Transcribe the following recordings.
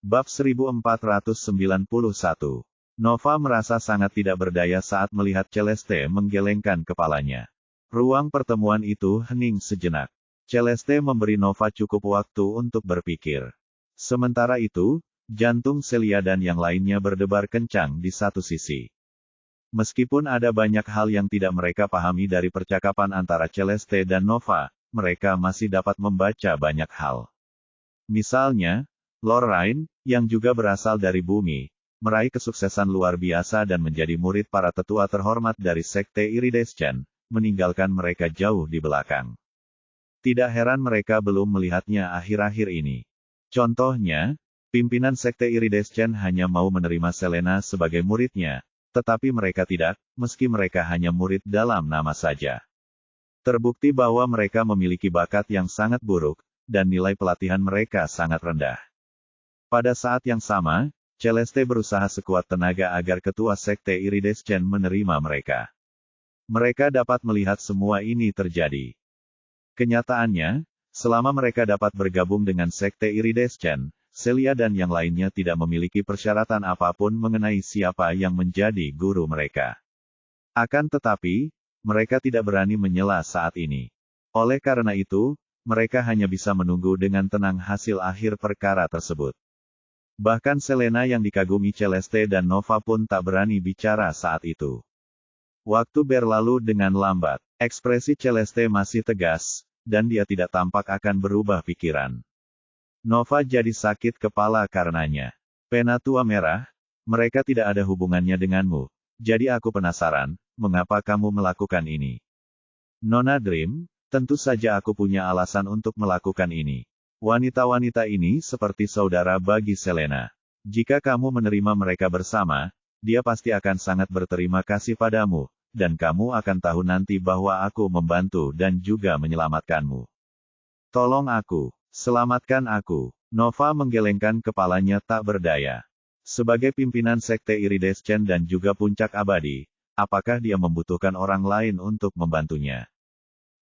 Bab 1491. Nova merasa sangat tidak berdaya saat melihat Celeste menggelengkan kepalanya. Ruang pertemuan itu hening sejenak. Celeste memberi Nova cukup waktu untuk berpikir. Sementara itu, jantung Celia dan yang lainnya berdebar kencang di satu sisi. Meskipun ada banyak hal yang tidak mereka pahami dari percakapan antara Celeste dan Nova, mereka masih dapat membaca banyak hal. Misalnya, Lorraine, yang juga berasal dari bumi, meraih kesuksesan luar biasa dan menjadi murid para tetua terhormat dari Sekte Iridescent, meninggalkan mereka jauh di belakang. Tidak heran mereka belum melihatnya akhir-akhir ini. Contohnya, pimpinan Sekte Iridescent hanya mau menerima Selena sebagai muridnya, tetapi mereka tidak, meski mereka hanya murid dalam nama saja. Terbukti bahwa mereka memiliki bakat yang sangat buruk, dan nilai pelatihan mereka sangat rendah. Pada saat yang sama, Celeste berusaha sekuat tenaga agar ketua Sekte Iridescent menerima mereka. Mereka dapat melihat semua ini terjadi. Kenyataannya, selama mereka dapat bergabung dengan Sekte Iridescent, Celia dan yang lainnya tidak memiliki persyaratan apapun mengenai siapa yang menjadi guru mereka. Akan tetapi, mereka tidak berani menyela saat ini. Oleh karena itu, mereka hanya bisa menunggu dengan tenang hasil akhir perkara tersebut. Bahkan Selena yang dikagumi Celeste dan Nova pun tak berani bicara saat itu. Waktu berlalu dengan lambat. Ekspresi Celeste masih tegas, dan dia tidak tampak akan berubah pikiran. Nova jadi sakit kepala karenanya. Penatua Merah, mereka tidak ada hubungannya denganmu, jadi aku penasaran, mengapa kamu melakukan ini? Nona Dream, tentu saja aku punya alasan untuk melakukan ini. Wanita-wanita ini seperti saudara bagi Selena. Jika kamu menerima mereka bersama, dia pasti akan sangat berterima kasih padamu, dan kamu akan tahu nanti bahwa aku membantu dan juga menyelamatkanmu. Tolong aku, selamatkan aku. Nova menggelengkan kepalanya tak berdaya. Sebagai pimpinan Sekte Iridescent dan juga puncak abadi, apakah dia membutuhkan orang lain untuk membantunya?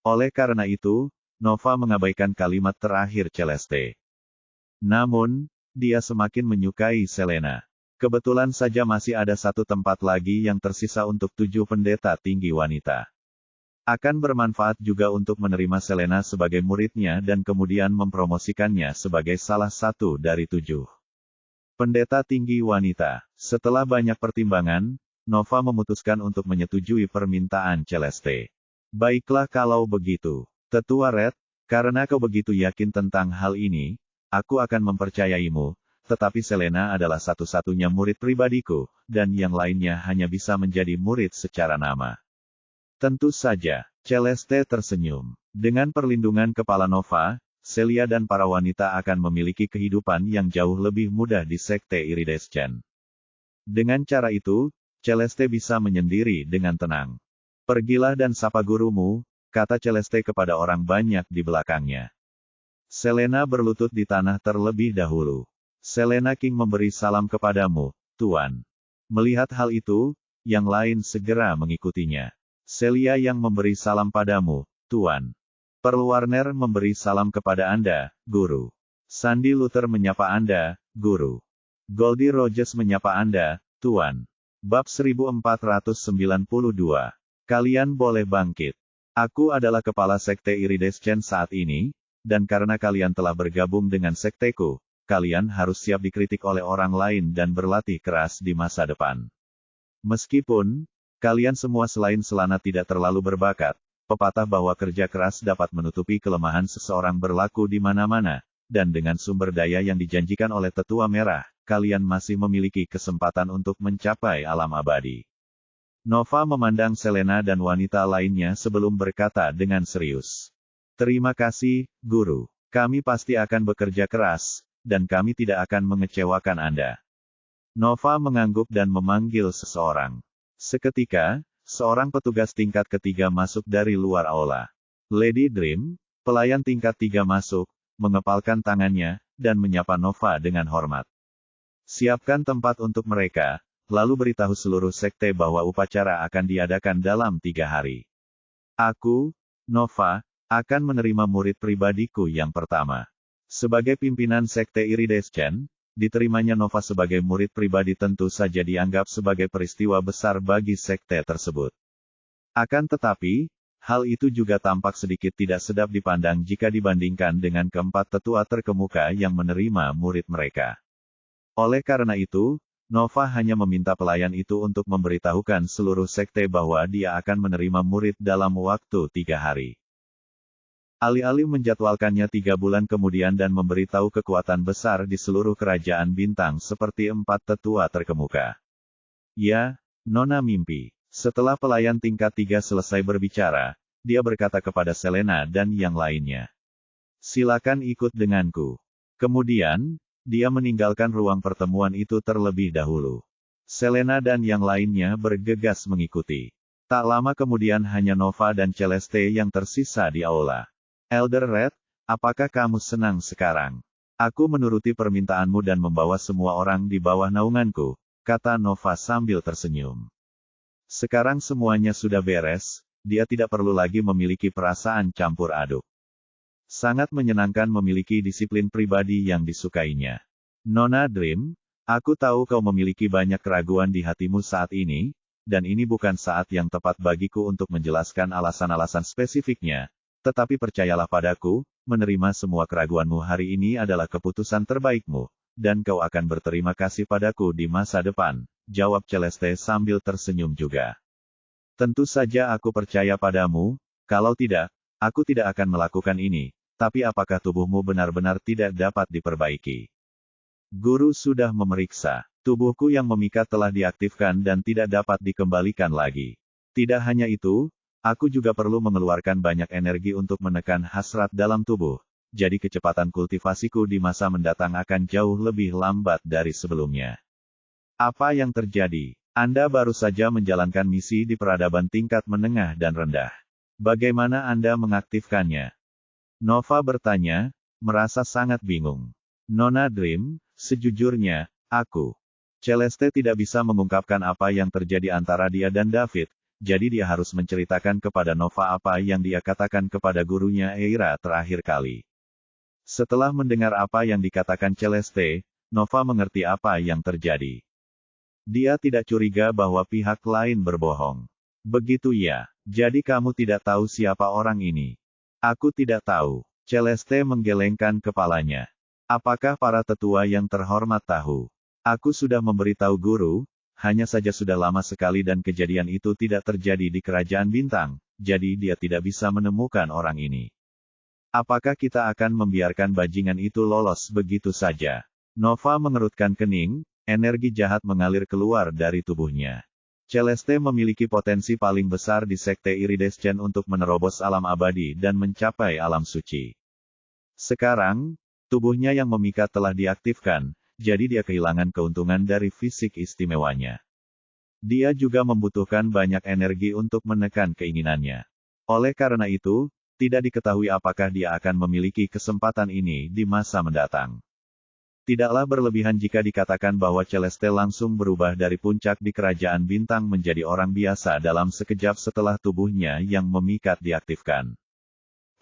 Oleh karena itu, Nova mengabaikan kalimat terakhir Celeste. Namun, dia semakin menyukai Selena. Kebetulan saja masih ada satu tempat lagi yang tersisa untuk 7 pendeta tinggi wanita. Akan bermanfaat juga untuk menerima Selena sebagai muridnya dan kemudian mempromosikannya sebagai salah satu dari 7 pendeta tinggi wanita. Setelah banyak pertimbangan, Nova memutuskan untuk menyetujui permintaan Celeste. Baiklah kalau begitu. Tetua Red, karena kau begitu yakin tentang hal ini, aku akan mempercayaimu, tetapi Selena adalah satu-satunya murid pribadiku, dan yang lainnya hanya bisa menjadi murid secara nama. Tentu saja, Celeste tersenyum. Dengan perlindungan kepala Nova, Celia dan para wanita akan memiliki kehidupan yang jauh lebih mudah di Sekte Iridescent. Dengan cara itu, Celeste bisa menyendiri dengan tenang. Pergilah dan sapa gurumu, kata Celeste kepada orang banyak di belakangnya. Selena berlutut di tanah terlebih dahulu. Selena King memberi salam kepadamu, Tuan. Melihat hal itu, yang lain segera mengikutinya. Celia yang memberi salam padamu, Tuan. Pearl Warner memberi salam kepada Anda, Guru. Sandy Luther menyapa Anda, Guru. Goldie Rogers menyapa Anda, Tuan. Bab 1492. Kalian boleh bangkit. Aku adalah kepala Sekte Iridescent saat ini, dan karena kalian telah bergabung dengan sekteku, kalian harus siap dikritik oleh orang lain dan berlatih keras di masa depan. Meskipun, kalian semua selain Selena tidak terlalu berbakat, pepatah bahwa kerja keras dapat menutupi kelemahan seseorang berlaku di mana-mana, dan dengan sumber daya yang dijanjikan oleh Tetua Merah, kalian masih memiliki kesempatan untuk mencapai alam abadi. Nova memandang Selena dan wanita lainnya sebelum berkata dengan serius. Terima kasih, Guru. Kami pasti akan bekerja keras, dan kami tidak akan mengecewakan Anda. Nova mengangguk dan memanggil seseorang. Seketika, seorang petugas tingkat ketiga masuk dari luar aula. Lady Dream, pelayan tingkat 3 masuk, mengepalkan tangannya, dan menyapa Nova dengan hormat. Siapkan tempat untuk mereka. Lalu beritahu seluruh sekte bahwa upacara akan diadakan dalam 3 hari. Aku, Nova, akan menerima murid pribadiku yang pertama. Sebagai pimpinan Sekte Iridescent, diterimanya Nova sebagai murid pribadi tentu saja dianggap sebagai peristiwa besar bagi sekte tersebut. Akan tetapi, hal itu juga tampak sedikit tidak sedap dipandang jika dibandingkan dengan keempat tetua terkemuka yang menerima murid mereka. Oleh karena itu, Nova hanya meminta pelayan itu untuk memberitahukan seluruh sekte bahwa dia akan menerima murid dalam waktu 3 hari. Alih-alih menjadwalkannya 3 bulan kemudian dan memberitahu kekuatan besar di seluruh kerajaan bintang seperti 4 tetua terkemuka. Ya, Nona mimpi. Setelah pelayan tingkat 3 selesai berbicara, dia berkata kepada Selena dan yang lainnya. Silakan ikut denganku. Kemudian, dia meninggalkan ruang pertemuan itu terlebih dahulu. Selena dan yang lainnya bergegas mengikuti. Tak lama kemudian hanya Nova dan Celeste yang tersisa di aula. Elder Red, apakah kamu senang sekarang? Aku menuruti permintaanmu dan membawa semua orang di bawah naunganku, kata Nova sambil tersenyum. Sekarang semuanya sudah beres, dia tidak perlu lagi memiliki perasaan campur aduk. Sangat menyenangkan memiliki disiplin pribadi yang disukainya. Nona Dream, aku tahu kau memiliki banyak keraguan di hatimu saat ini, dan ini bukan saat yang tepat bagiku untuk menjelaskan alasan-alasan spesifiknya. Tetapi percayalah padaku, menerima semua keraguanmu hari ini adalah keputusan terbaikmu, dan kau akan berterima kasih padaku di masa depan, jawab Celeste sambil tersenyum juga. Tentu saja aku percaya padamu, kalau tidak, aku tidak akan melakukan ini, tapi apakah tubuhmu benar-benar tidak dapat diperbaiki? Guru sudah memeriksa, tubuhku yang memikat telah diaktifkan dan tidak dapat dikembalikan lagi. Tidak hanya itu, aku juga perlu mengeluarkan banyak energi untuk menekan hasrat dalam tubuh, jadi kecepatan kultivasiku di masa mendatang akan jauh lebih lambat dari sebelumnya. Apa yang terjadi? Anda baru saja menjalankan misi di peradaban tingkat menengah dan rendah. Bagaimana Anda mengaktifkannya? Nova bertanya, merasa sangat bingung. Nona Dream, sejujurnya, aku. Celeste tidak bisa mengungkapkan apa yang terjadi antara dia dan David, jadi dia harus menceritakan kepada Nova apa yang dia katakan kepada gurunya Eira terakhir kali. Setelah mendengar apa yang dikatakan Celeste, Nova mengerti apa yang terjadi. Dia tidak curiga bahwa pihak lain berbohong. Begitu ya, jadi kamu tidak tahu siapa orang ini? Aku tidak tahu. Celeste menggelengkan kepalanya. Apakah para tetua yang terhormat tahu? Aku sudah memberitahu guru, hanya saja sudah lama sekali dan kejadian itu tidak terjadi di kerajaan bintang, jadi dia tidak bisa menemukan orang ini. Apakah kita akan membiarkan bajingan itu lolos begitu saja? Nova mengerutkan kening, energi jahat mengalir keluar dari tubuhnya. Celeste memiliki potensi paling besar di sekte Iridescent untuk menerobos alam abadi dan mencapai alam suci. Sekarang, tubuhnya yang memikat telah diaktifkan, jadi dia kehilangan keuntungan dari fisik istimewanya. Dia juga membutuhkan banyak energi untuk menekan keinginannya. Oleh karena itu, tidak diketahui apakah dia akan memiliki kesempatan ini di masa mendatang. Tidaklah berlebihan jika dikatakan bahwa Celeste langsung berubah dari puncak di kerajaan bintang menjadi orang biasa dalam sekejap setelah tubuhnya yang memikat diaktifkan.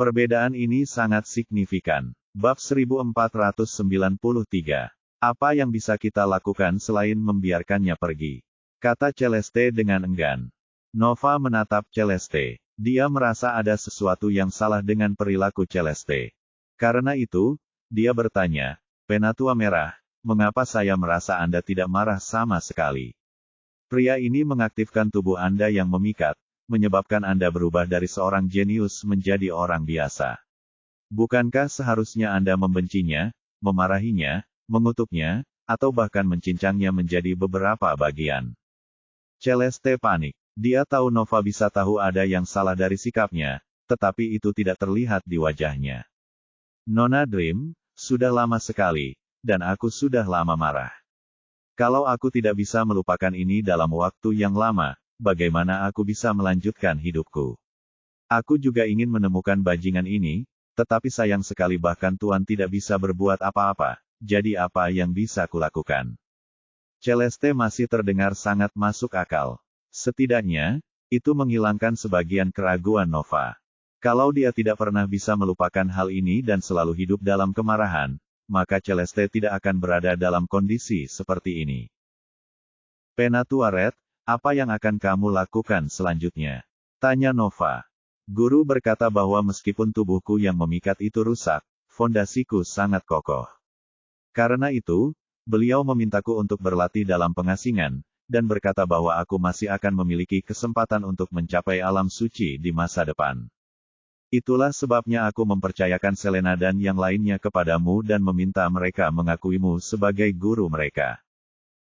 Perbedaan ini sangat signifikan. Bab 1493. Apa yang bisa kita lakukan selain membiarkannya pergi? Kata Celeste dengan enggan. Nova menatap Celeste. Dia merasa ada sesuatu yang salah dengan perilaku Celeste. Karena itu, dia bertanya, Penatua Merah, mengapa saya merasa Anda tidak marah sama sekali? Pria ini mengaktifkan tubuh Anda yang memikat, menyebabkan Anda berubah dari seorang jenius menjadi orang biasa. Bukankah seharusnya Anda membencinya, memarahinya, mengutuknya, atau bahkan mencincangnya menjadi beberapa bagian? Celeste panik. Dia tahu Nova bisa tahu ada yang salah dari sikapnya, tetapi itu tidak terlihat di wajahnya. Nona Dream, sudah lama sekali, dan aku sudah lama marah. Kalau aku tidak bisa melupakan ini dalam waktu yang lama, bagaimana aku bisa melanjutkan hidupku? Aku juga ingin menemukan bajingan ini, tetapi sayang sekali bahkan Tuan tidak bisa berbuat apa-apa. Jadi apa yang bisa kulakukan? Celeste masih terdengar sangat masuk akal. Setidaknya, itu menghilangkan sebagian keraguan Nova. Kalau dia tidak pernah bisa melupakan hal ini dan selalu hidup dalam kemarahan, maka Celeste tidak akan berada dalam kondisi seperti ini. Penatua Red, apa yang akan kamu lakukan selanjutnya? Tanya Nova. Guru berkata bahwa meskipun tubuhku yang memikat itu rusak, fondasiku sangat kokoh. Karena itu, beliau memintaku untuk berlatih dalam pengasingan, dan berkata bahwa aku masih akan memiliki kesempatan untuk mencapai alam suci di masa depan. Itulah sebabnya aku mempercayakan Selena dan yang lainnya kepadamu dan meminta mereka mengakuimu sebagai guru mereka.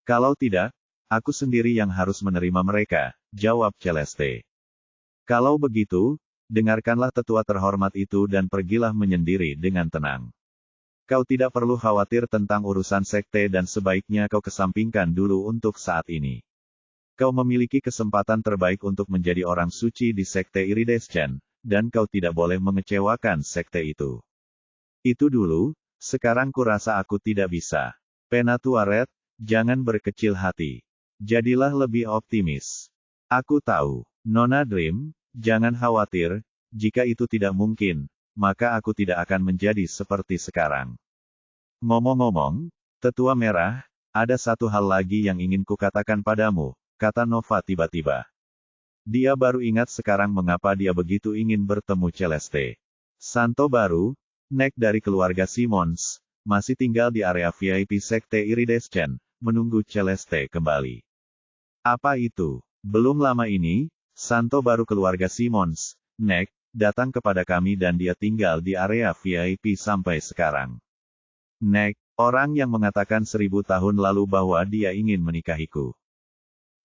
Kalau tidak, aku sendiri yang harus menerima mereka, jawab Celeste. Kalau begitu, dengarkanlah tetua terhormat itu dan pergilah menyendiri dengan tenang. Kau tidak perlu khawatir tentang urusan sekte dan sebaiknya kau kesampingkan dulu untuk saat ini. Kau memiliki kesempatan terbaik untuk menjadi orang suci di sekte Iridescent, dan kau tidak boleh mengecewakan sekte itu. Itu dulu, sekarang kurasa aku tidak bisa. Penatua Red, jangan berkecil hati. Jadilah lebih optimis. Aku tahu, Nona Dream, jangan khawatir, jika itu tidak mungkin, maka aku tidak akan menjadi seperti sekarang. Ngomong-ngomong, Tetua Merah, ada satu hal lagi yang ingin kukatakan padamu, kata Nova tiba-tiba. Dia baru ingat sekarang mengapa dia begitu ingin bertemu Celeste. Santo baru, Nek dari keluarga Simmons, masih tinggal di area VIP Sekte Iridescent, menunggu Celeste kembali. Apa itu? Belum lama ini, Santo baru keluarga Simmons, Nek, datang kepada kami dan dia tinggal di area VIP sampai sekarang. Nek, orang yang mengatakan 1000 tahun lalu bahwa dia ingin menikahiku.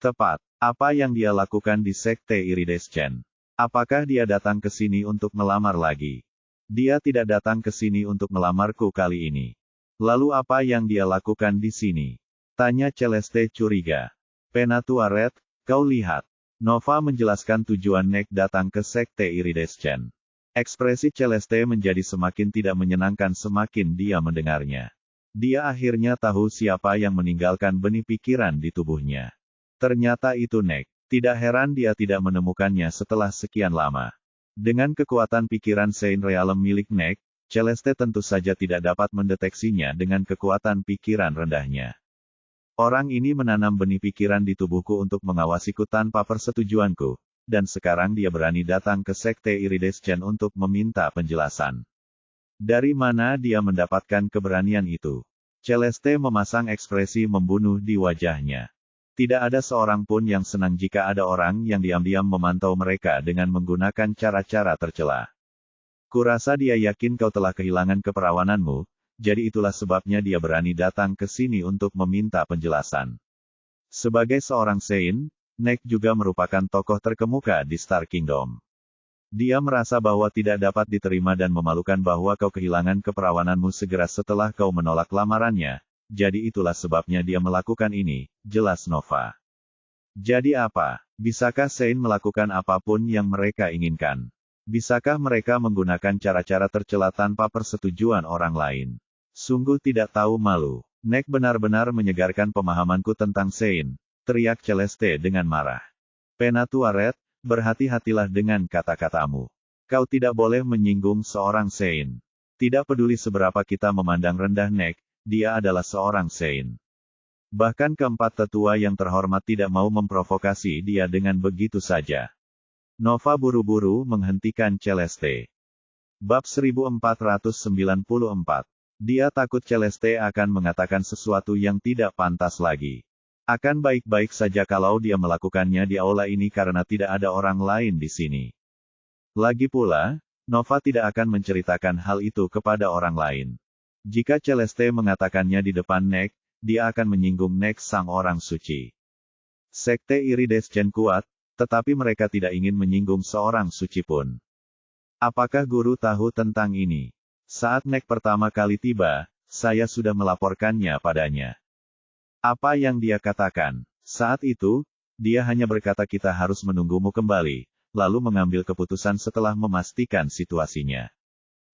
Tepat. Apa yang dia lakukan di Sekte Iridescent? Apakah dia datang ke sini untuk melamar lagi? Dia tidak datang ke sini untuk melamarku kali ini. Lalu apa yang dia lakukan di sini? Tanya Celeste curiga. Penatua Red, kau lihat. Nova menjelaskan tujuan Nek datang ke Sekte Iridescent. Ekspresi Celeste menjadi semakin tidak menyenangkan semakin dia mendengarnya. Dia akhirnya tahu siapa yang meninggalkan benih pikiran di tubuhnya. Ternyata itu Nek. Tidak heran dia tidak menemukannya setelah sekian lama. Dengan kekuatan pikiran Saint Realm milik Nek, Celeste tentu saja tidak dapat mendeteksinya dengan kekuatan pikiran rendahnya. Orang ini menanam benih pikiran di tubuhku untuk mengawasiku tanpa persetujuanku, dan sekarang dia berani datang ke Sekte Iridescent untuk meminta penjelasan. Dari mana dia mendapatkan keberanian itu? Celeste memasang ekspresi membunuh di wajahnya. Tidak ada seorang pun yang senang jika ada orang yang diam-diam memantau mereka dengan menggunakan cara-cara tercela. Kurasa dia yakin kau telah kehilangan keperawananmu, jadi itulah sebabnya dia berani datang ke sini untuk meminta penjelasan. Sebagai seorang Saint, Nek juga merupakan tokoh terkemuka di Star Kingdom. Dia merasa bahwa tidak dapat diterima dan memalukan bahwa kau kehilangan keperawananmu segera setelah kau menolak lamarannya. Jadi itulah sebabnya dia melakukan ini, jelas Nova. Jadi apa? Bisakah Saint melakukan apapun yang mereka inginkan? Bisakah mereka menggunakan cara-cara tercela tanpa persetujuan orang lain? Sungguh tidak tahu malu. Nek benar-benar menyegarkan pemahamanku tentang Saint, teriak Celeste dengan marah. Penatua Red, berhati-hatilah dengan kata-katamu. Kau tidak boleh menyinggung seorang Saint. Tidak peduli seberapa kita memandang rendah Nek, dia adalah seorang Saint. Bahkan keempat tetua yang terhormat tidak mau memprovokasi dia dengan begitu saja. Nova buru-buru menghentikan Celeste. Bab 1494. Dia takut Celeste akan mengatakan sesuatu yang tidak pantas lagi. Akan baik-baik saja kalau dia melakukannya di aula ini karena tidak ada orang lain di sini. Lagi pula, Nova tidak akan menceritakan hal itu kepada orang lain. Jika Celeste mengatakannya di depan Nek, dia akan menyinggung Nek sang orang suci. Sekte Iridescent kuat, tetapi mereka tidak ingin menyinggung seorang suci pun. Apakah guru tahu tentang ini? Saat Nek pertama kali tiba, saya sudah melaporkannya padanya. Apa yang dia katakan? Saat itu, dia hanya berkata kita harus menunggumu kembali, lalu mengambil keputusan setelah memastikan situasinya.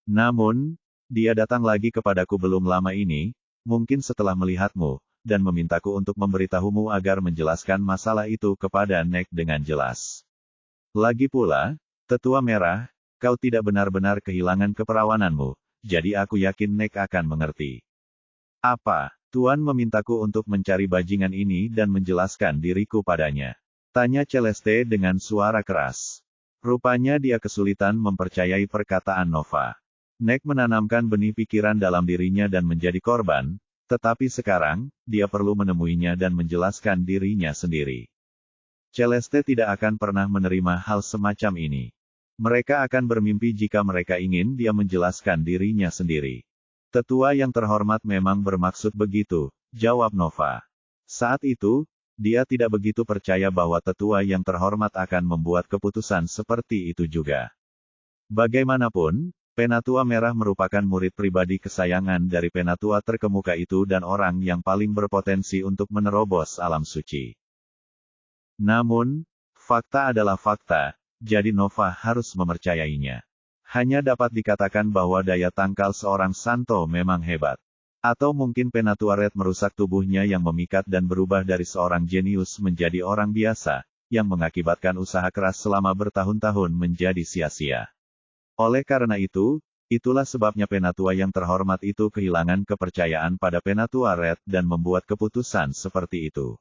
Namun, dia datang lagi kepadaku belum lama ini, mungkin setelah melihatmu, dan memintaku untuk memberitahumu agar menjelaskan masalah itu kepada Nek dengan jelas. Lagi pula, Tetua Merah, kau tidak benar-benar kehilangan keperawananmu, jadi aku yakin Nek akan mengerti. Apa? Tuan memintaku untuk mencari bajingan ini dan menjelaskan diriku padanya. Tanya Celeste dengan suara keras. Rupanya dia kesulitan mempercayai perkataan Nova. Nek menanamkan benih pikiran dalam dirinya dan menjadi korban, tetapi sekarang, dia perlu menemuinya dan menjelaskan dirinya sendiri. Celeste tidak akan pernah menerima hal semacam ini. Mereka akan bermimpi jika mereka ingin dia menjelaskan dirinya sendiri. Tetua yang terhormat memang bermaksud begitu, jawab Nova. Saat itu, dia tidak begitu percaya bahwa tetua yang terhormat akan membuat keputusan seperti itu juga. Bagaimanapun, Penatua Merah merupakan murid pribadi kesayangan dari Penatua terkemuka itu dan orang yang paling berpotensi untuk menerobos alam suci. Namun, fakta adalah fakta, jadi Nova harus mempercayainya. Hanya dapat dikatakan bahwa daya tangkal seorang Santo memang hebat. Atau mungkin Penatua Red merusak tubuhnya yang memikat dan berubah dari seorang jenius menjadi orang biasa, yang mengakibatkan usaha keras selama bertahun-tahun menjadi sia-sia. Oleh karena itu, itulah sebabnya Penatua yang terhormat itu kehilangan kepercayaan pada Penatua Red dan membuat keputusan seperti itu.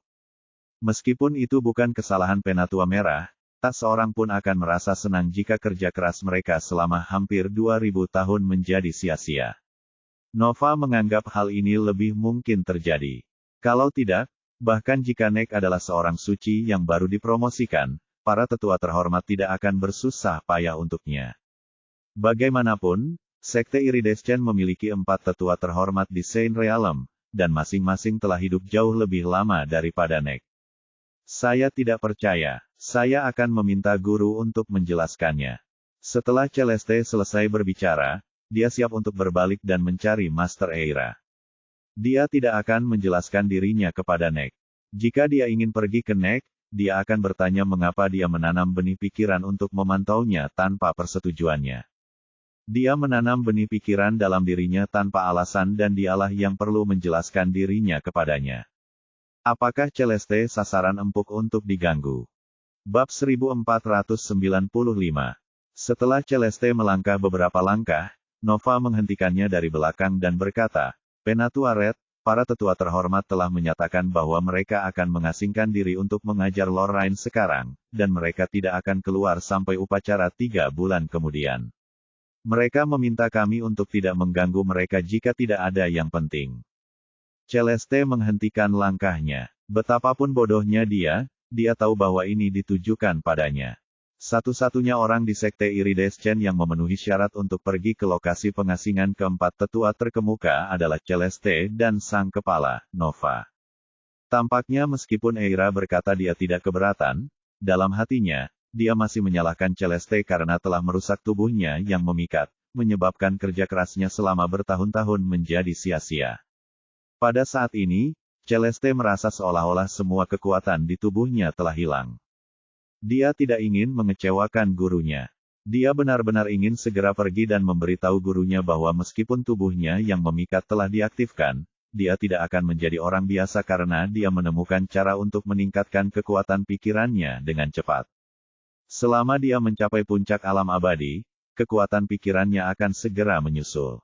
Meskipun itu bukan kesalahan Penatua Merah, tak seorang pun akan merasa senang jika kerja keras mereka selama hampir 2000 tahun menjadi sia-sia. Nova menganggap hal ini lebih mungkin terjadi. Kalau tidak, bahkan jika Nek adalah seorang suci yang baru dipromosikan, para tetua terhormat tidak akan bersusah payah untuknya. Bagaimanapun, Sekte Iridescent memiliki 4 tetua terhormat di Saint Realm, dan masing-masing telah hidup jauh lebih lama daripada Nek. Saya tidak percaya, saya akan meminta guru untuk menjelaskannya. Setelah Celeste selesai berbicara, dia siap untuk berbalik dan mencari Master Eira. Dia tidak akan menjelaskan dirinya kepada Nek. Jika dia ingin pergi ke Nek, dia akan bertanya mengapa dia menanam benih pikiran untuk memantaunya tanpa persetujuannya. Dia menanam benih pikiran dalam dirinya tanpa alasan dan dialah yang perlu menjelaskan dirinya kepadanya. Apakah Celeste sasaran empuk untuk diganggu? Bab 1495. Setelah Celeste melangkah beberapa langkah, Nova menghentikannya dari belakang dan berkata, Penatua Red, para tetua terhormat telah menyatakan bahwa mereka akan mengasingkan diri untuk mengajar Lorraine sekarang, dan mereka tidak akan keluar sampai upacara 3 bulan kemudian. Mereka meminta kami untuk tidak mengganggu mereka jika tidak ada yang penting. Celeste menghentikan langkahnya. Betapapun bodohnya dia tahu bahwa ini ditujukan padanya. Satu-satunya orang di Sekte Iridescent yang memenuhi syarat untuk pergi ke lokasi pengasingan keempat tetua terkemuka adalah Celeste dan sang kepala, Nova. Tampaknya meskipun Eira berkata dia tidak keberatan, dalam hatinya, dia masih menyalahkan Celeste karena telah merusak tubuhnya yang memikat, menyebabkan kerja kerasnya selama bertahun-tahun menjadi sia-sia. Pada saat ini, Celeste merasa seolah-olah semua kekuatan di tubuhnya telah hilang. Dia tidak ingin mengecewakan gurunya. Dia benar-benar ingin segera pergi dan memberitahu gurunya bahwa meskipun tubuhnya yang memikat telah diaktifkan, dia tidak akan menjadi orang biasa karena dia menemukan cara untuk meningkatkan kekuatan pikirannya dengan cepat. Selama dia mencapai puncak alam abadi, kekuatan pikirannya akan segera menyusul.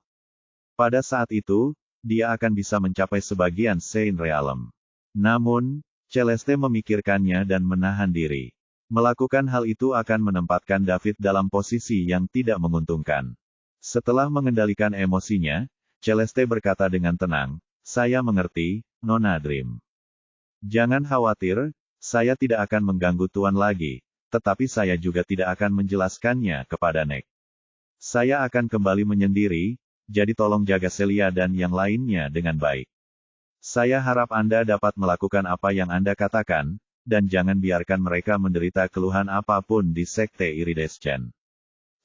Pada saat itu, dia akan bisa mencapai sebagian Saint Realm. Namun, Celeste memikirkannya dan menahan diri. Melakukan hal itu akan menempatkan David dalam posisi yang tidak menguntungkan. Setelah mengendalikan emosinya, Celeste berkata dengan tenang, saya mengerti, Nona Dream. Jangan khawatir, saya tidak akan mengganggu Tuan lagi. Tetapi saya juga tidak akan menjelaskannya kepada Nek. Saya akan kembali menyendiri, jadi tolong jaga Celia dan yang lainnya dengan baik. Saya harap Anda dapat melakukan apa yang Anda katakan, dan jangan biarkan mereka menderita keluhan apapun di Sekte Iridescent.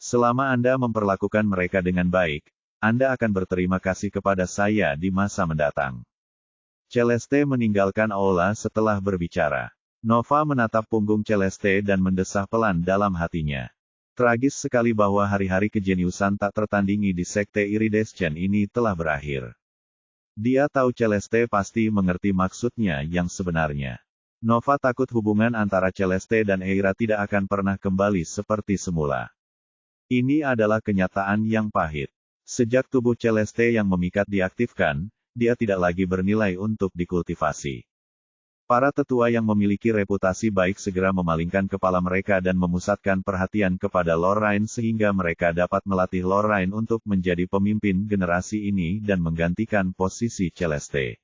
Selama Anda memperlakukan mereka dengan baik, Anda akan berterima kasih kepada saya di masa mendatang. Celeste meninggalkan aula setelah berbicara. Nova menatap punggung Celeste dan mendesah pelan dalam hatinya. Tragis sekali bahwa hari-hari kejeniusan tak tertandingi di Sekte Iridescent ini telah berakhir. Dia tahu Celeste pasti mengerti maksudnya yang sebenarnya. Nova takut hubungan antara Celeste dan Eira tidak akan pernah kembali seperti semula. Ini adalah kenyataan yang pahit. Sejak tubuh Celeste yang memikat diaktifkan, dia tidak lagi bernilai untuk dikultivasi. Para tetua yang memiliki reputasi baik segera memalingkan kepala mereka dan memusatkan perhatian kepada Lorraine sehingga mereka dapat melatih Lorraine untuk menjadi pemimpin generasi ini dan menggantikan posisi Celeste.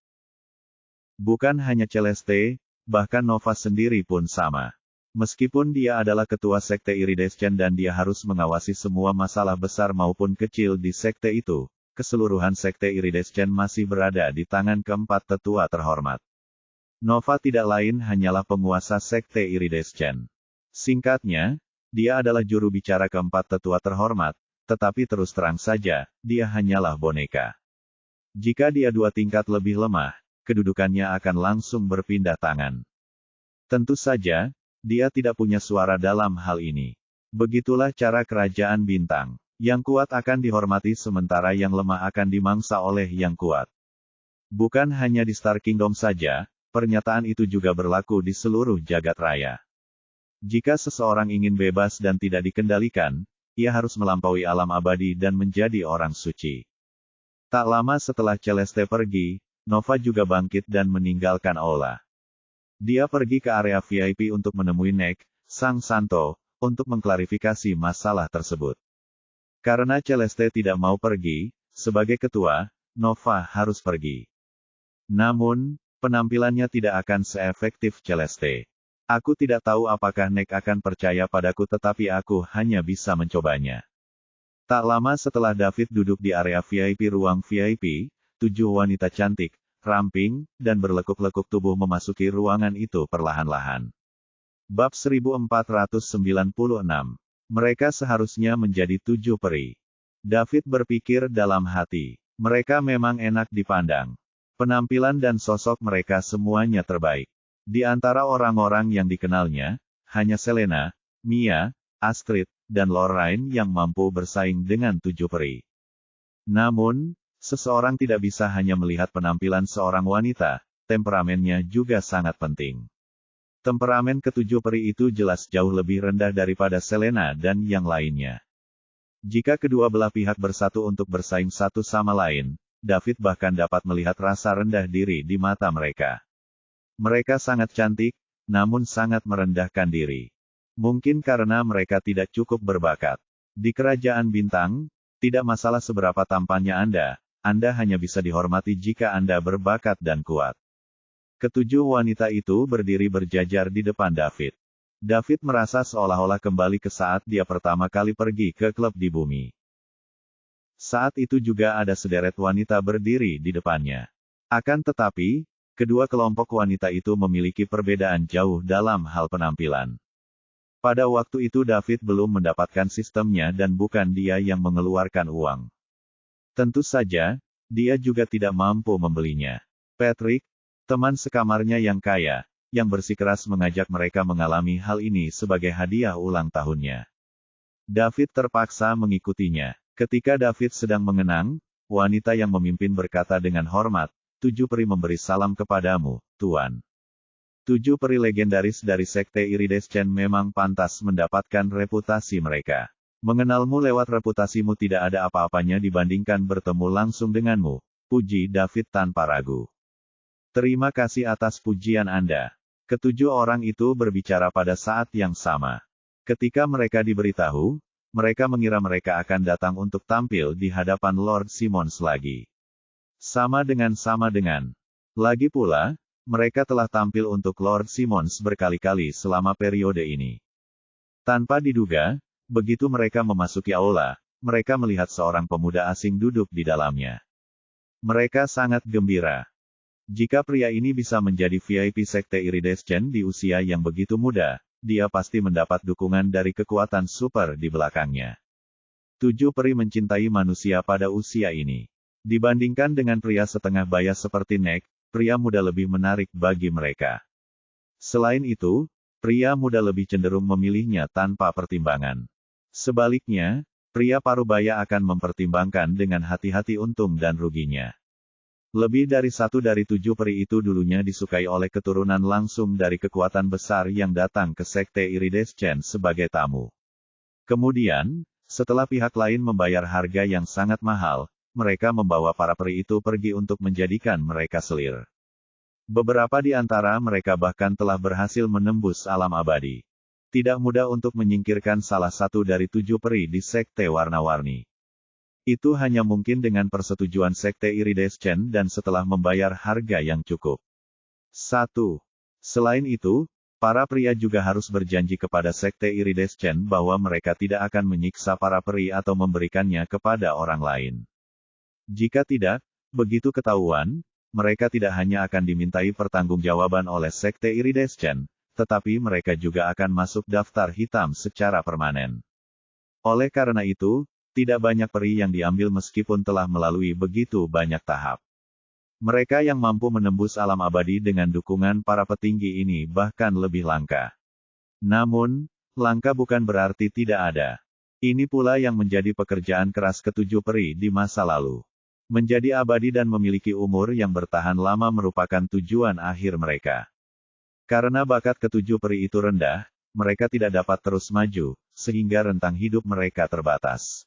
Bukan hanya Celeste, bahkan Nova sendiri pun sama. Meskipun dia adalah ketua sekte Iridescent dan dia harus mengawasi semua masalah besar maupun kecil di sekte itu, keseluruhan sekte Iridescent masih berada di tangan keempat tetua terhormat. Nova tidak lain hanyalah penguasa sekte Iridescent. Singkatnya, dia adalah juru bicara keempat tetua terhormat, tetapi terus terang saja, dia hanyalah boneka. Jika dia 2 tingkat lebih lemah, kedudukannya akan langsung berpindah tangan. Tentu saja, dia tidak punya suara dalam hal ini. Begitulah cara kerajaan bintang. Yang kuat akan dihormati sementara yang lemah akan dimangsa oleh yang kuat. Bukan hanya di Star Kingdom saja, pernyataan itu juga berlaku di seluruh jagat raya. Jika seseorang ingin bebas dan tidak dikendalikan, ia harus melampaui alam abadi dan menjadi orang suci. Tak lama setelah Celeste pergi, Nova juga bangkit dan meninggalkan aula. Dia pergi ke area VIP untuk menemui Nek, Sang Santo, untuk mengklarifikasi masalah tersebut. Karena Celeste tidak mau pergi, sebagai ketua, Nova harus pergi. Namun, penampilannya tidak akan seefektif Celeste. Aku tidak tahu apakah Nek akan percaya padaku tetapi aku hanya bisa mencobanya. Tak lama setelah David duduk di area VIP ruang VIP, 7 wanita cantik, ramping, dan berlekuk-lekuk tubuh memasuki ruangan itu perlahan-lahan. Bab 1496. Mereka seharusnya menjadi 7 peri. David berpikir dalam hati. Mereka memang enak dipandang. Penampilan dan sosok mereka semuanya terbaik. Di antara orang-orang yang dikenalnya, hanya Selena, Mia, Astrid, dan Lorraine yang mampu bersaing dengan 7 peri. Namun, seseorang tidak bisa hanya melihat penampilan seorang wanita, temperamennya juga sangat penting. Temperamen ke-7 peri itu jelas jauh lebih rendah daripada Selena dan yang lainnya. Jika kedua belah pihak bersatu untuk bersaing satu sama lain, David bahkan dapat melihat rasa rendah diri di mata mereka. Mereka sangat cantik, namun sangat merendahkan diri. Mungkin karena mereka tidak cukup berbakat. Di kerajaan bintang, tidak masalah seberapa tampannya Anda hanya bisa dihormati jika Anda berbakat dan kuat. Ketujuh wanita itu berdiri berjajar di depan David. David merasa seolah-olah kembali ke saat dia pertama kali pergi ke klub di bumi. Saat itu juga ada sederet wanita berdiri di depannya. Akan tetapi, kedua kelompok wanita itu memiliki perbedaan jauh dalam hal penampilan. Pada waktu itu David belum mendapatkan sistemnya dan bukan dia yang mengeluarkan uang. Tentu saja, dia juga tidak mampu membelinya. Patrick, teman sekamarnya yang kaya, yang bersikeras mengajak mereka mengalami hal ini sebagai hadiah ulang tahunnya. David terpaksa mengikutinya. Ketika David sedang mengenang, wanita yang memimpin berkata dengan hormat, 7 peri memberi salam kepadamu, Tuan. 7 peri legendaris dari sekte Iridescent memang pantas mendapatkan reputasi mereka. Mengenalmu lewat reputasimu tidak ada apa-apanya dibandingkan bertemu langsung denganmu, puji David tanpa ragu. Terima kasih atas pujian Anda. Ketujuh orang itu berbicara pada saat yang sama. Ketika mereka diberitahu, mereka mengira mereka akan datang untuk tampil di hadapan Lord Simmons lagi. Sama dengan. Lagi pula, mereka telah tampil untuk Lord Simmons berkali-kali selama periode ini. Tanpa diduga, begitu mereka memasuki aula, mereka melihat seorang pemuda asing duduk di dalamnya. Mereka sangat gembira. Jika pria ini bisa menjadi VIP sekte Iridescent di usia yang begitu muda, dia pasti mendapat dukungan dari kekuatan super di belakangnya. 7 peri mencintai manusia pada usia ini. Dibandingkan dengan pria setengah baya seperti Nek, pria muda lebih menarik bagi mereka. Selain itu, pria muda lebih cenderung memilihnya tanpa pertimbangan. Sebaliknya, pria parubaya akan mempertimbangkan dengan hati-hati untung dan ruginya. Lebih dari 1 dari 7 peri itu dulunya disukai oleh keturunan langsung dari kekuatan besar yang datang ke sekte Iridescent sebagai tamu. Kemudian, setelah pihak lain membayar harga yang sangat mahal, mereka membawa para peri itu pergi untuk menjadikan mereka selir. Beberapa di antara mereka bahkan telah berhasil menembus alam abadi. Tidak mudah untuk menyingkirkan salah satu dari 7 peri di Sekte Warna-Warni. Itu hanya mungkin dengan persetujuan Sekte Iridescent dan setelah membayar harga yang cukup. 1. Selain itu, para pria juga harus berjanji kepada Sekte Iridescent bahwa mereka tidak akan menyiksa para peri atau memberikannya kepada orang lain. Jika tidak, begitu ketahuan, mereka tidak hanya akan dimintai pertanggungjawaban oleh Sekte Iridescent, tetapi mereka juga akan masuk daftar hitam secara permanen. Oleh karena itu, tidak banyak peri yang diambil meskipun telah melalui begitu banyak tahap. Mereka yang mampu menembus alam abadi dengan dukungan para petinggi ini bahkan lebih langka. Namun, langka bukan berarti tidak ada. Ini pula yang menjadi pekerjaan keras ketujuh peri di masa lalu. Menjadi abadi dan memiliki umur yang bertahan lama merupakan tujuan akhir mereka. Karena bakat ketujuh peri itu rendah, mereka tidak dapat terus maju, sehingga rentang hidup mereka terbatas.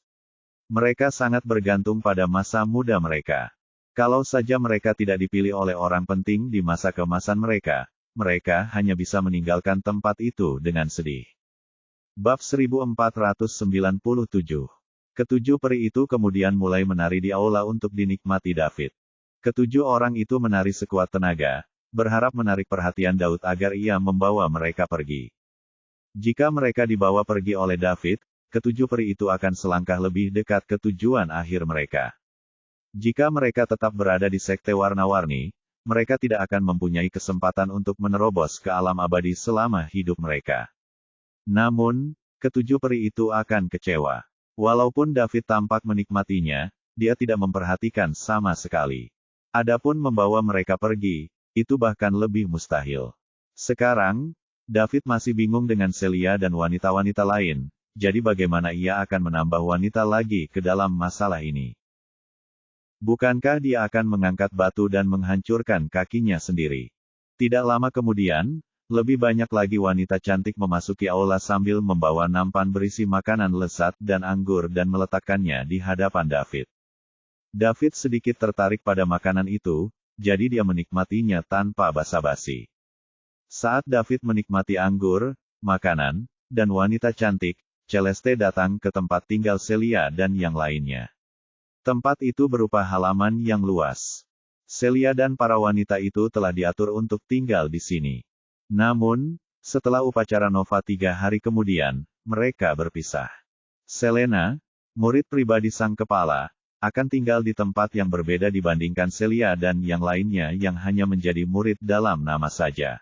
Mereka sangat bergantung pada masa muda mereka. Kalau saja mereka tidak dipilih oleh orang penting di masa keemasan mereka, mereka hanya bisa meninggalkan tempat itu dengan sedih. Bab 1497. Ketujuh peri itu kemudian mulai menari di aula untuk dinikmati David. Ketujuh orang itu menari sekuat tenaga, berharap menarik perhatian Daud agar ia membawa mereka pergi. Jika mereka dibawa pergi oleh David, ketujuh peri itu akan selangkah lebih dekat ke tujuan akhir mereka. Jika mereka tetap berada di Sekte Warna-Warni, mereka tidak akan mempunyai kesempatan untuk menerobos ke alam abadi selama hidup mereka. Namun, ketujuh peri itu akan kecewa. Walaupun David tampak menikmatinya, dia tidak memperhatikan sama sekali. Adapun membawa mereka pergi, itu bahkan lebih mustahil. Sekarang, David masih bingung dengan Celia dan wanita-wanita lain. Jadi bagaimana ia akan menambah wanita lagi ke dalam masalah ini? Bukankah dia akan mengangkat batu dan menghancurkan kakinya sendiri? Tidak lama kemudian, lebih banyak lagi wanita cantik memasuki aula sambil membawa nampan berisi makanan lezat dan anggur dan meletakkannya di hadapan David. David sedikit tertarik pada makanan itu, jadi dia menikmatinya tanpa basa-basi. Saat David menikmati anggur, makanan, dan wanita cantik, Celeste datang ke tempat tinggal Celia dan yang lainnya. Tempat itu berupa halaman yang luas. Celia dan para wanita itu telah diatur untuk tinggal di sini. Namun, setelah upacara Nova 3 hari kemudian, mereka berpisah. Selena, murid pribadi sang kepala, akan tinggal di tempat yang berbeda dibandingkan Celia dan yang lainnya yang hanya menjadi murid dalam nama saja.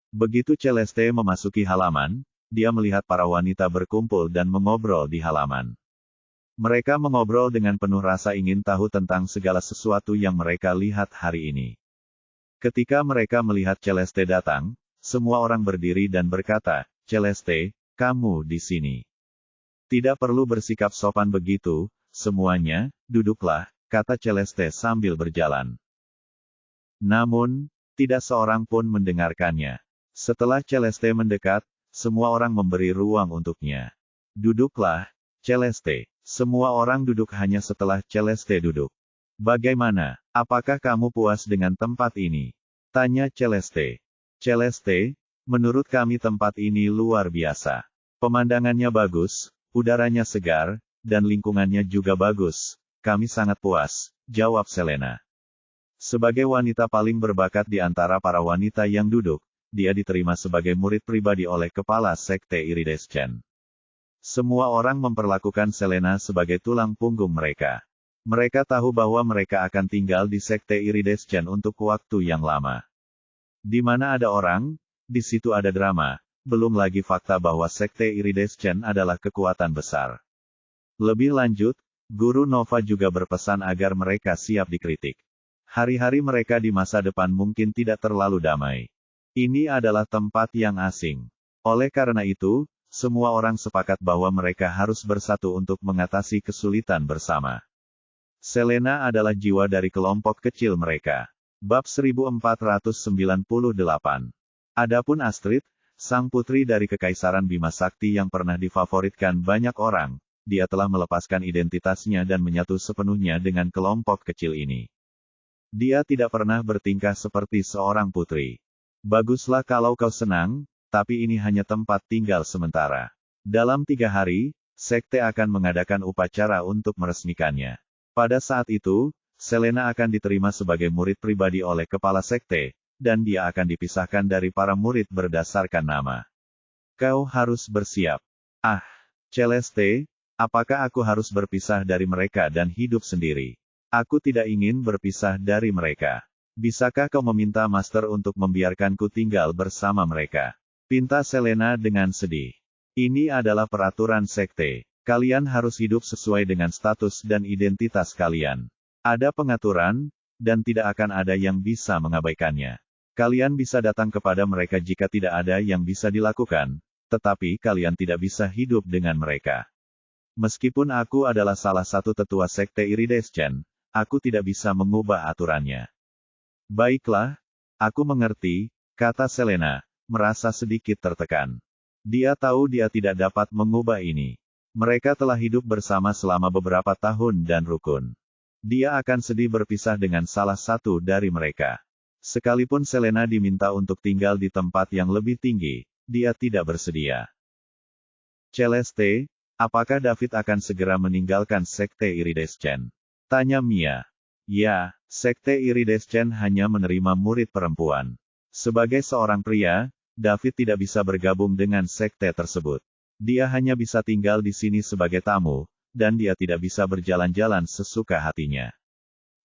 Begitu Celeste memasuki halaman, dia melihat para wanita berkumpul dan mengobrol di halaman. Mereka mengobrol dengan penuh rasa ingin tahu tentang segala sesuatu yang mereka lihat hari ini. Ketika mereka melihat Celeste datang, semua orang berdiri dan berkata, "Celeste, kamu di sini." "Tidak perlu bersikap sopan begitu, semuanya, duduklah," kata Celeste sambil berjalan. Namun, tidak seorang pun mendengarkannya. Setelah Celeste mendekat, semua orang memberi ruang untuknya. "Duduklah, Celeste." Semua orang duduk hanya setelah Celeste duduk. "Bagaimana, apakah kamu puas dengan tempat ini?" tanya Celeste. "Celeste, menurut kami tempat ini luar biasa. Pemandangannya bagus, udaranya segar, dan lingkungannya juga bagus. Kami sangat puas," jawab Selena. Sebagai wanita paling berbakat di antara para wanita yang duduk, dia diterima sebagai murid pribadi oleh kepala Sekte Iridescent. Semua orang memperlakukan Selena sebagai tulang punggung mereka. Mereka tahu bahwa mereka akan tinggal di Sekte Iridescent untuk waktu yang lama. Di mana ada orang, di situ ada drama, belum lagi fakta bahwa Sekte Iridescent adalah kekuatan besar. Lebih lanjut, Guru Nova juga berpesan agar mereka siap dikritik. Hari-hari mereka di masa depan mungkin tidak terlalu damai. Ini adalah tempat yang asing. Oleh karena itu, semua orang sepakat bahwa mereka harus bersatu untuk mengatasi kesulitan bersama. Selena adalah jiwa dari kelompok kecil mereka. Bab 1498. Adapun Astrid, sang putri dari Kekaisaran Bima Sakti yang pernah difavoritkan banyak orang, dia telah melepaskan identitasnya dan menyatu sepenuhnya dengan kelompok kecil ini. Dia tidak pernah bertingkah seperti seorang putri. Baguslah kalau kau senang, tapi ini hanya tempat tinggal sementara. Dalam 3 hari, sekte akan mengadakan upacara untuk meresmikannya. Pada saat itu, Selena akan diterima sebagai murid pribadi oleh kepala sekte, dan dia akan dipisahkan dari para murid berdasarkan nama. Kau harus bersiap. Ah, Celeste, apakah aku harus berpisah dari mereka dan hidup sendiri? Aku tidak ingin berpisah dari mereka. Bisakah kau meminta Master untuk membiarkanku tinggal bersama mereka? Pinta Selena dengan sedih. Ini adalah peraturan sekte. Kalian harus hidup sesuai dengan status dan identitas kalian. Ada pengaturan, dan tidak akan ada yang bisa mengabaikannya. Kalian bisa datang kepada mereka jika tidak ada yang bisa dilakukan, tetapi kalian tidak bisa hidup dengan mereka. Meskipun aku adalah salah satu tetua sekte Iridescent, aku tidak bisa mengubah aturannya. Baiklah, aku mengerti, kata Selena, merasa sedikit tertekan. Dia tahu dia tidak dapat mengubah ini. Mereka telah hidup bersama selama beberapa tahun dan rukun. Dia akan sedih berpisah dengan salah satu dari mereka. Sekalipun Selena diminta untuk tinggal di tempat yang lebih tinggi, dia tidak bersedia. Celeste, apakah David akan segera meninggalkan sekte Iridescent? Tanya Mia. Ya, sekte Iridescent hanya menerima murid perempuan. Sebagai seorang pria, David tidak bisa bergabung dengan sekte tersebut. Dia hanya bisa tinggal di sini sebagai tamu, dan dia tidak bisa berjalan-jalan sesuka hatinya.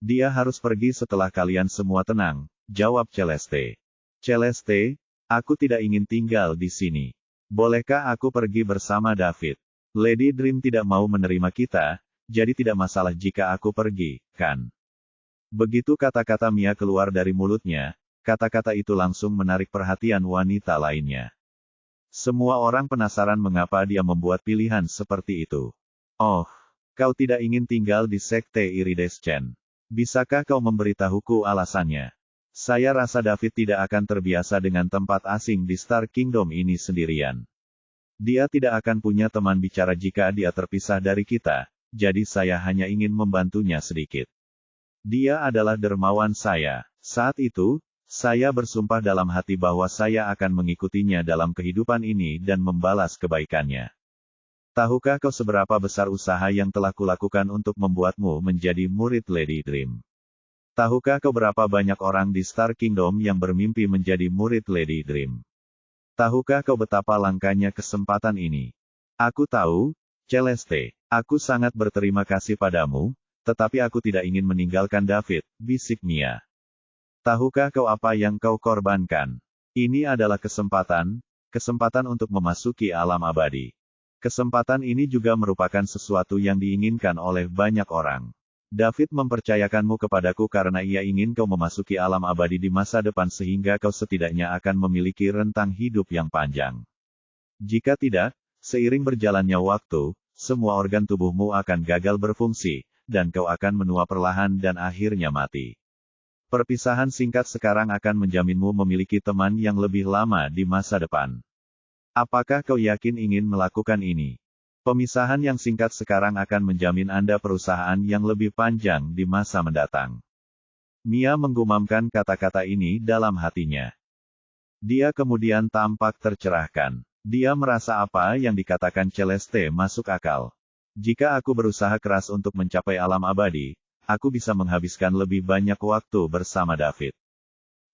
Dia harus pergi setelah kalian semua tenang, jawab Celeste. Celeste, aku tidak ingin tinggal di sini. Bolehkah aku pergi bersama David? Lady Dream tidak mau menerima kita, jadi tidak masalah jika aku pergi, kan? Begitu kata-kata Mia keluar dari mulutnya, kata-kata itu langsung menarik perhatian wanita lainnya. Semua orang penasaran mengapa dia membuat pilihan seperti itu. Oh, kau tidak ingin tinggal di sekte Iridescent. Bisakah kau memberitahuku alasannya? Saya rasa David tidak akan terbiasa dengan tempat asing di Star Kingdom ini sendirian. Dia tidak akan punya teman bicara jika dia terpisah dari kita, jadi saya hanya ingin membantunya sedikit. Dia adalah dermawan saya. Saat itu, saya bersumpah dalam hati bahwa saya akan mengikutinya dalam kehidupan ini dan membalas kebaikannya. Tahukah kau seberapa besar usaha yang telah kulakukan untuk membuatmu menjadi murid Lady Dream? Tahukah kau berapa banyak orang di Star Kingdom yang bermimpi menjadi murid Lady Dream? Tahukah kau betapa langkanya kesempatan ini? Aku tahu, Celeste, aku sangat berterima kasih padamu, tetapi aku tidak ingin meninggalkan David, bisik Mia. Tahukah kau apa yang kau korbankan? Ini adalah kesempatan untuk memasuki alam abadi. Kesempatan ini juga merupakan sesuatu yang diinginkan oleh banyak orang. David mempercayakanmu kepadaku karena ia ingin kau memasuki alam abadi di masa depan sehingga kau setidaknya akan memiliki rentang hidup yang panjang. Jika tidak, seiring berjalannya waktu, semua organ tubuhmu akan gagal berfungsi, dan kau akan menua perlahan dan akhirnya mati. Perpisahan singkat sekarang akan menjaminmu memiliki teman yang lebih lama di masa depan. Apakah kau yakin ingin melakukan ini? Pemisahan yang singkat sekarang akan menjamin Anda perusahaan yang lebih panjang di masa mendatang. Mia menggumamkan kata-kata ini dalam hatinya. Dia kemudian tampak tercerahkan. Dia merasa apa yang dikatakan Celeste masuk akal. Jika aku berusaha keras untuk mencapai alam abadi, aku bisa menghabiskan lebih banyak waktu bersama David.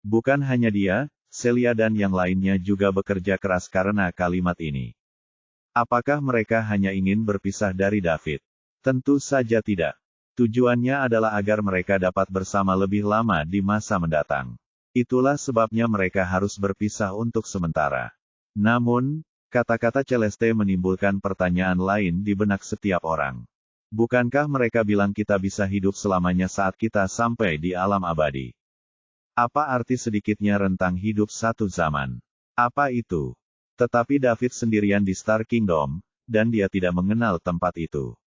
Bukan hanya dia, Celia dan yang lainnya juga bekerja keras karena kalimat ini. Apakah mereka hanya ingin berpisah dari David? Tentu saja tidak. Tujuannya adalah agar mereka dapat bersama lebih lama di masa mendatang. Itulah sebabnya mereka harus berpisah untuk sementara. Namun, kata-kata Celeste menimbulkan pertanyaan lain di benak setiap orang. Bukankah mereka bilang kita bisa hidup selamanya saat kita sampai di alam abadi? Apa arti sedikitnya rentang hidup satu zaman? Apa itu? Tetapi David sendirian di Star Kingdom, dan dia tidak mengenal tempat itu.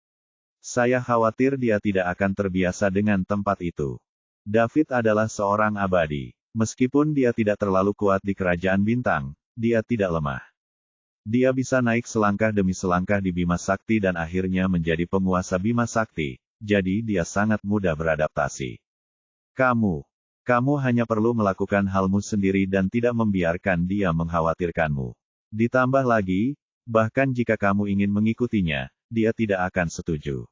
Saya khawatir dia tidak akan terbiasa dengan tempat itu. David adalah seorang abadi. Meskipun dia tidak terlalu kuat di kerajaan bintang, dia tidak lemah. Dia bisa naik selangkah demi selangkah di Bima Sakti dan akhirnya menjadi penguasa Bima Sakti, jadi dia sangat mudah beradaptasi. Kamu hanya perlu melakukan halmu sendiri dan tidak membiarkan dia mengkhawatirkanmu. Ditambah lagi, bahkan jika kamu ingin mengikutinya, dia tidak akan setuju.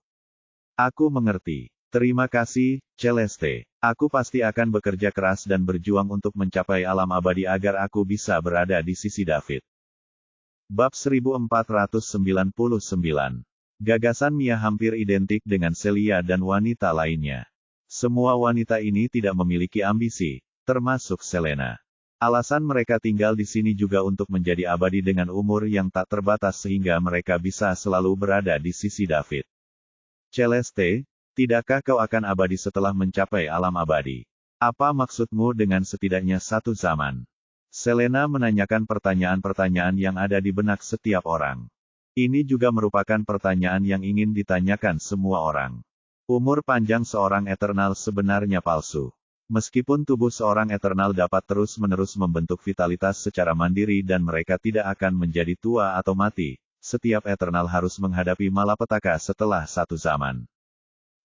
Aku mengerti. Terima kasih, Celeste. Aku pasti akan bekerja keras dan berjuang untuk mencapai alam abadi agar aku bisa berada di sisi David. Bab 1499. Gagasan Mia hampir identik dengan Celia dan wanita lainnya. Semua wanita ini tidak memiliki ambisi, termasuk Selena. Alasan mereka tinggal di sini juga untuk menjadi abadi dengan umur yang tak terbatas sehingga mereka bisa selalu berada di sisi David. Celeste, tidakkah kau akan abadi setelah mencapai alam abadi? Apa maksudmu dengan setidaknya satu zaman? Selena menanyakan pertanyaan-pertanyaan yang ada di benak setiap orang. Ini juga merupakan pertanyaan yang ingin ditanyakan semua orang. Umur panjang seorang Eternal sebenarnya palsu. Meskipun tubuh seorang Eternal dapat terus-menerus membentuk vitalitas secara mandiri dan mereka tidak akan menjadi tua atau mati, setiap Eternal harus menghadapi malapetaka setelah satu zaman.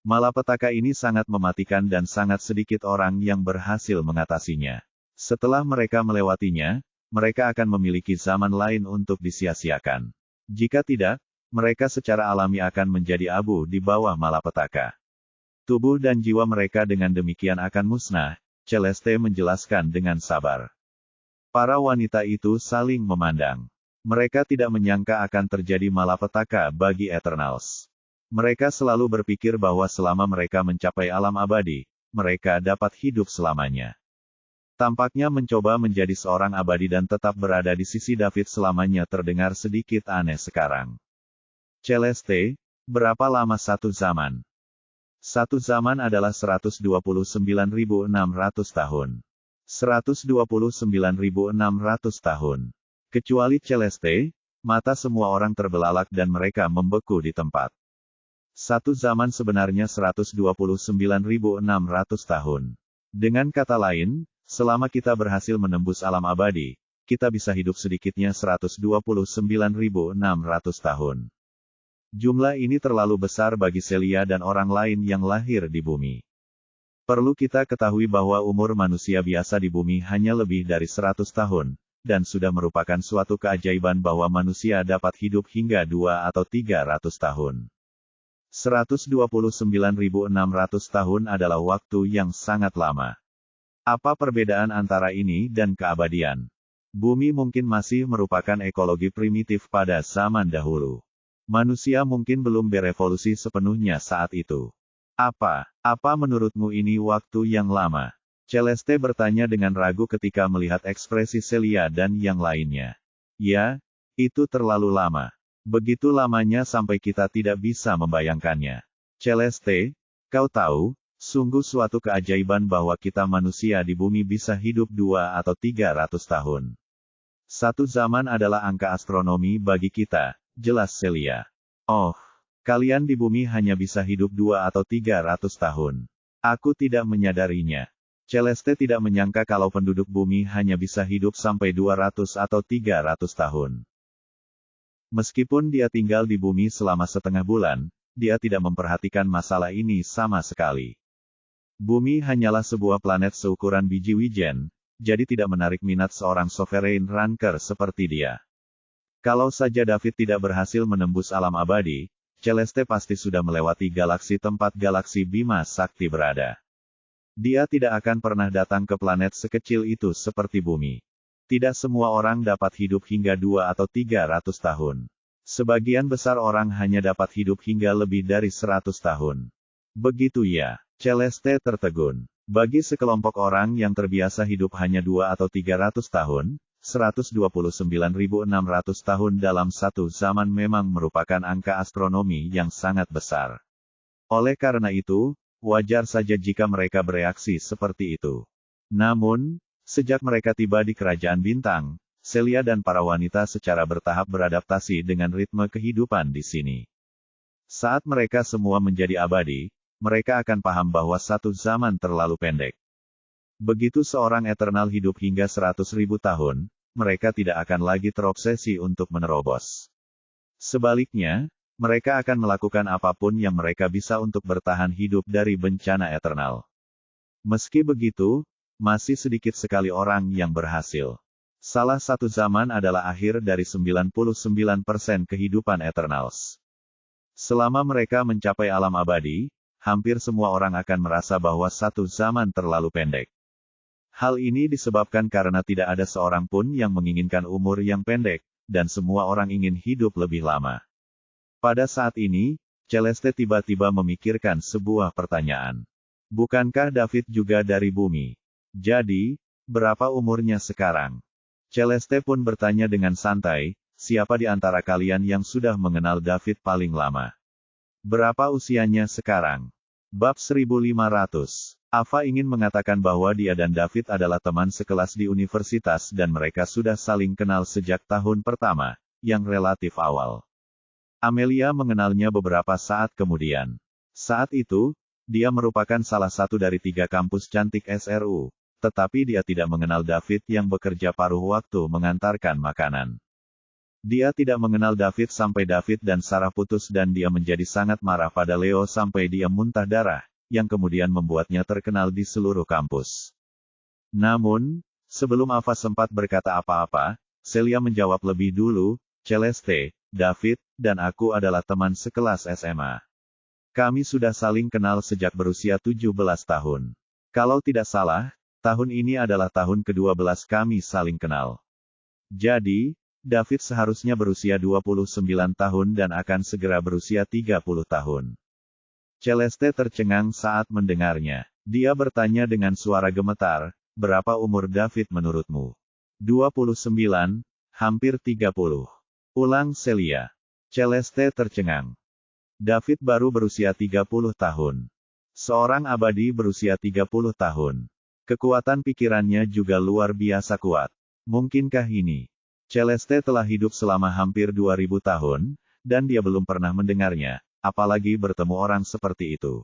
Malapetaka ini sangat mematikan dan sangat sedikit orang yang berhasil mengatasinya. Setelah mereka melewatinya, mereka akan memiliki zaman lain untuk disia-siakan. Jika tidak, mereka secara alami akan menjadi abu di bawah malapetaka. Tubuh dan jiwa mereka dengan demikian akan musnah, Celeste menjelaskan dengan sabar. Para wanita itu saling memandang. Mereka tidak menyangka akan terjadi malapetaka bagi Eternals. Mereka selalu berpikir bahwa selama mereka mencapai alam abadi, mereka dapat hidup selamanya. Tampaknya mencoba menjadi seorang abadi dan tetap berada di sisi David selamanya terdengar sedikit aneh sekarang. Celeste, berapa lama satu zaman? Satu zaman adalah 129.600 tahun. 129.600 tahun. Kecuali Celeste, mata semua orang terbelalak dan mereka membeku di tempat. Satu zaman sebenarnya 129.600 tahun. Dengan kata lain, selama kita berhasil menembus alam abadi, kita bisa hidup sedikitnya 129.600 tahun. Jumlah ini terlalu besar bagi Celia dan orang lain yang lahir di bumi. Perlu kita ketahui bahwa umur manusia biasa di bumi hanya lebih dari 100 tahun, dan sudah merupakan suatu keajaiban bahwa manusia dapat hidup hingga 2 atau 300 tahun. 129.600 tahun adalah waktu yang sangat lama. Apa perbedaan antara ini dan keabadian? Bumi mungkin masih merupakan ekologi primitif pada zaman dahulu. Manusia mungkin belum berevolusi sepenuhnya saat itu. Apa menurutmu ini waktu yang lama? Celeste bertanya dengan ragu ketika melihat ekspresi Celia dan yang lainnya. Ya, itu terlalu lama. Begitu lamanya sampai kita tidak bisa membayangkannya. Celeste, kau tahu, sungguh suatu keajaiban bahwa kita manusia di bumi bisa hidup 2 atau 300 tahun. Satu zaman adalah angka astronomi bagi kita, jelas Celia. Oh, kalian di bumi hanya bisa hidup 2 atau 300 tahun. Aku tidak menyadarinya. Celeste tidak menyangka kalau penduduk bumi hanya bisa hidup sampai 200 atau 300 tahun. Meskipun dia tinggal di bumi selama setengah bulan, dia tidak memperhatikan masalah ini sama sekali. Bumi hanyalah sebuah planet seukuran biji wijen, jadi tidak menarik minat seorang sovereign ranker seperti dia. Kalau saja David tidak berhasil menembus alam abadi, Celeste pasti sudah melewati galaksi tempat galaksi Bima Sakti berada. Dia tidak akan pernah datang ke planet sekecil itu seperti bumi. Tidak semua orang dapat hidup hingga 2 atau 300 tahun. Sebagian besar orang hanya dapat hidup hingga lebih dari 100 tahun. Begitu ya, Celeste tertegun. Bagi sekelompok orang yang terbiasa hidup hanya 2 atau 300 tahun, 129.600 tahun dalam satu zaman memang merupakan angka astronomi yang sangat besar. Oleh karena itu, wajar saja jika mereka bereaksi seperti itu. Namun, sejak mereka tiba di Kerajaan Bintang, Celia dan para wanita secara bertahap beradaptasi dengan ritme kehidupan di sini. Saat mereka semua menjadi abadi, mereka akan paham bahwa satu zaman terlalu pendek. Begitu seorang Eternal hidup hingga 100.000 tahun, mereka tidak akan lagi terobsesi untuk menerobos. Sebaliknya, mereka akan melakukan apapun yang mereka bisa untuk bertahan hidup dari bencana eternal. Meski begitu, masih sedikit sekali orang yang berhasil. Salah satu zaman adalah akhir dari 99% kehidupan Eternals. Selama mereka mencapai alam abadi, hampir semua orang akan merasa bahwa satu zaman terlalu pendek. Hal ini disebabkan karena tidak ada seorang pun yang menginginkan umur yang pendek, dan semua orang ingin hidup lebih lama. Pada saat ini, Celeste tiba-tiba memikirkan sebuah pertanyaan. Bukankah David juga dari bumi? Jadi, berapa umurnya sekarang? Celeste pun bertanya dengan santai, siapa di antara kalian yang sudah mengenal David paling lama? Berapa usianya sekarang? Bab 1500. Ava ingin mengatakan bahwa dia dan David adalah teman sekelas di universitas dan mereka sudah saling kenal sejak tahun pertama, yang relatif awal. Amelia mengenalnya beberapa saat kemudian. Saat itu, dia merupakan salah satu dari 3 kampus cantik SRU, tetapi dia tidak mengenal David yang bekerja paruh waktu mengantarkan makanan. Dia tidak mengenal David sampai David dan Sarah putus dan dia menjadi sangat marah pada Leo sampai dia muntah darah, yang kemudian membuatnya terkenal di seluruh kampus. Namun, sebelum Ava sempat berkata apa-apa, Celia menjawab lebih dulu, Celeste, David, dan aku adalah teman sekelas SMA. Kami sudah saling kenal sejak berusia 17 tahun. Kalau tidak salah, tahun ini adalah tahun ke-12 kami saling kenal. Jadi, David seharusnya berusia 29 tahun dan akan segera berusia 30 tahun. Celeste tercengang saat mendengarnya. Dia bertanya dengan suara gemetar, berapa umur David menurutmu? 29, hampir 30. Ulang Celia. Celeste tercengang. David baru berusia 30 tahun. Seorang abadi berusia 30 tahun. Kekuatan pikirannya juga luar biasa kuat. Mungkinkah ini? Celeste telah hidup selama hampir 2000 tahun, dan dia belum pernah mendengarnya, apalagi bertemu orang seperti itu.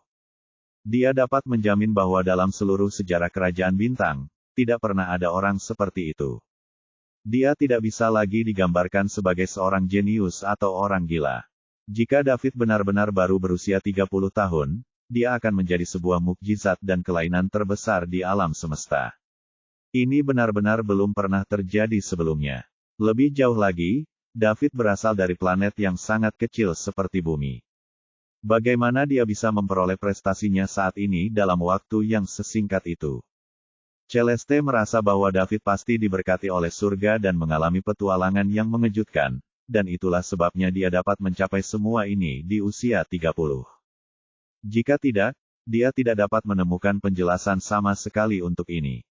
Dia dapat menjamin bahwa dalam seluruh sejarah kerajaan bintang, tidak pernah ada orang seperti itu. Dia tidak bisa lagi digambarkan sebagai seorang jenius atau orang gila. Jika David benar-benar baru berusia 30 tahun, dia akan menjadi sebuah mukjizat dan kelainan terbesar di alam semesta. Ini benar-benar belum pernah terjadi sebelumnya. Lebih jauh lagi, David berasal dari planet yang sangat kecil seperti bumi. Bagaimana dia bisa memperoleh prestasinya saat ini dalam waktu yang sesingkat itu? Celeste merasa bahwa David pasti diberkati oleh surga dan mengalami petualangan yang mengejutkan, dan itulah sebabnya dia dapat mencapai semua ini di usia 30. Jika tidak, dia tidak dapat menemukan penjelasan sama sekali untuk ini.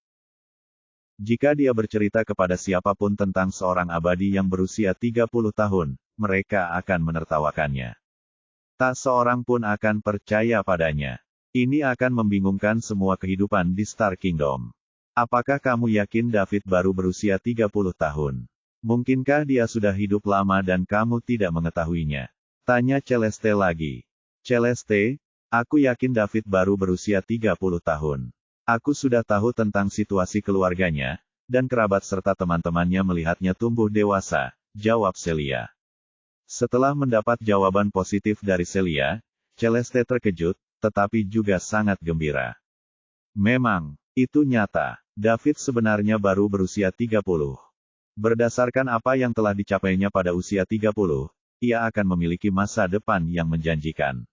Jika dia bercerita kepada siapapun tentang seorang abadi yang berusia 30 tahun, mereka akan menertawakannya. Tak seorang pun akan percaya padanya. Ini akan membingungkan semua kehidupan di Star Kingdom. Apakah kamu yakin David baru berusia 30 tahun? Mungkinkah dia sudah hidup lama dan kamu tidak mengetahuinya? Tanya Celeste lagi. Celeste, aku yakin David baru berusia 30 tahun. Aku sudah tahu tentang situasi keluarganya, dan kerabat serta teman-temannya melihatnya tumbuh dewasa, jawab Celia. Setelah mendapat jawaban positif dari Celia, Celeste terkejut, tetapi juga sangat gembira. Memang, itu nyata. David sebenarnya baru berusia 30. Berdasarkan apa yang telah dicapainya pada usia 30, ia akan memiliki masa depan yang menjanjikan.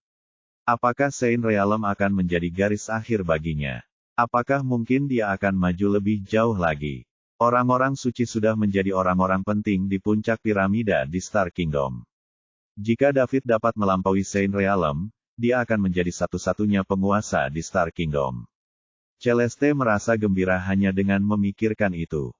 Apakah Saint Realm akan menjadi garis akhir baginya? Apakah mungkin dia akan maju lebih jauh lagi? Orang-orang suci sudah menjadi orang-orang penting di puncak piramida di Star Kingdom. Jika David dapat melampaui Saint Realm, dia akan menjadi satu-satunya penguasa di Star Kingdom. Celeste merasa gembira hanya dengan memikirkan itu.